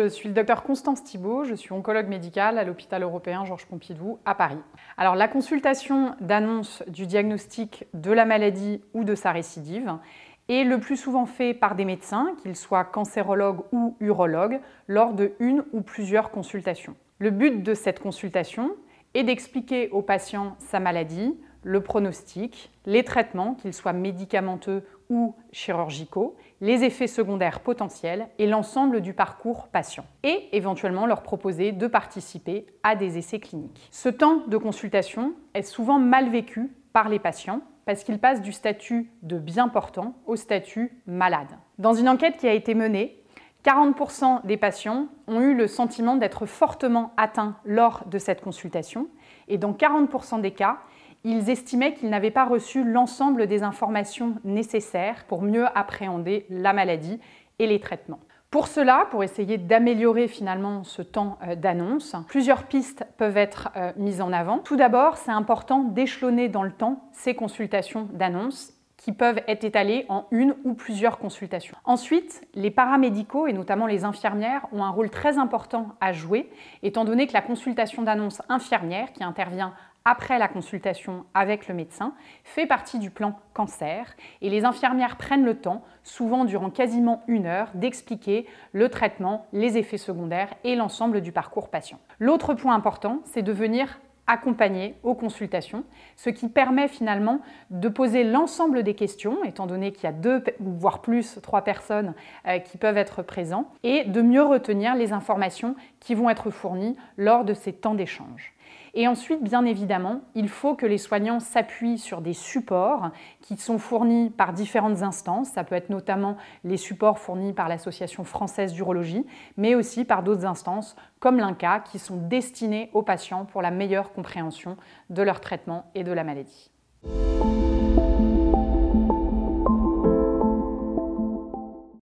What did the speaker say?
je suis le docteur Constance Thibault, je suis oncologue médicale à l'hôpital européen Georges Pompidou à Paris. Alors la consultation d'annonce du diagnostic de la maladie ou de sa récidive est le plus souvent fait par des médecins, qu'ils soient cancérologues ou urologues, lors de une ou plusieurs consultations. Le but de cette consultation est d'expliquer au patient sa maladie, le pronostic, les traitements, qu'ils soient médicamenteux ou chirurgicaux, les effets secondaires potentiels et l'ensemble du parcours patient. Et éventuellement leur proposer de participer à des essais cliniques. Ce temps de consultation est souvent mal vécu par les patients parce qu'il passe du statut de bien portant au statut malade. Dans une enquête qui a été menée, 40% des patients ont eu le sentiment d'être fortement atteints lors de cette consultation et dans 40% des cas, ils estimaient qu'ils n'avaient pas reçu l'ensemble des informations nécessaires pour mieux appréhender la maladie et les traitements. Pour cela, pour essayer d'améliorer finalement ce temps d'annonce, plusieurs pistes peuvent être mises en avant. Tout d'abord, c'est important d'échelonner dans le temps ces consultations d'annonce qui peuvent être étalées en une ou plusieurs consultations. Ensuite, les paramédicaux et notamment les infirmières ont un rôle très important à jouer, étant donné que la consultation d'annonce infirmière qui intervient après la consultation avec le médecin, fait partie du plan cancer et les infirmières prennent le temps, souvent durant quasiment 1 heure, d'expliquer le traitement, les effets secondaires et l'ensemble du parcours patient. L'autre point important, c'est de venir accompagner aux consultations, ce qui permet finalement de poser l'ensemble des questions, étant donné qu'il y a 2 voire plus 3 personnes qui peuvent être présentes, et de mieux retenir les informations qui vont être fournies lors de ces temps d'échange. Et ensuite, bien évidemment, il faut que les soignants s'appuient sur des supports qui sont fournis par différentes instances. Ça peut être notamment les supports fournis par l'Association française d'urologie, mais aussi par d'autres instances comme l'INCa qui sont destinés aux patients pour la meilleure compréhension de leur traitement et de la maladie.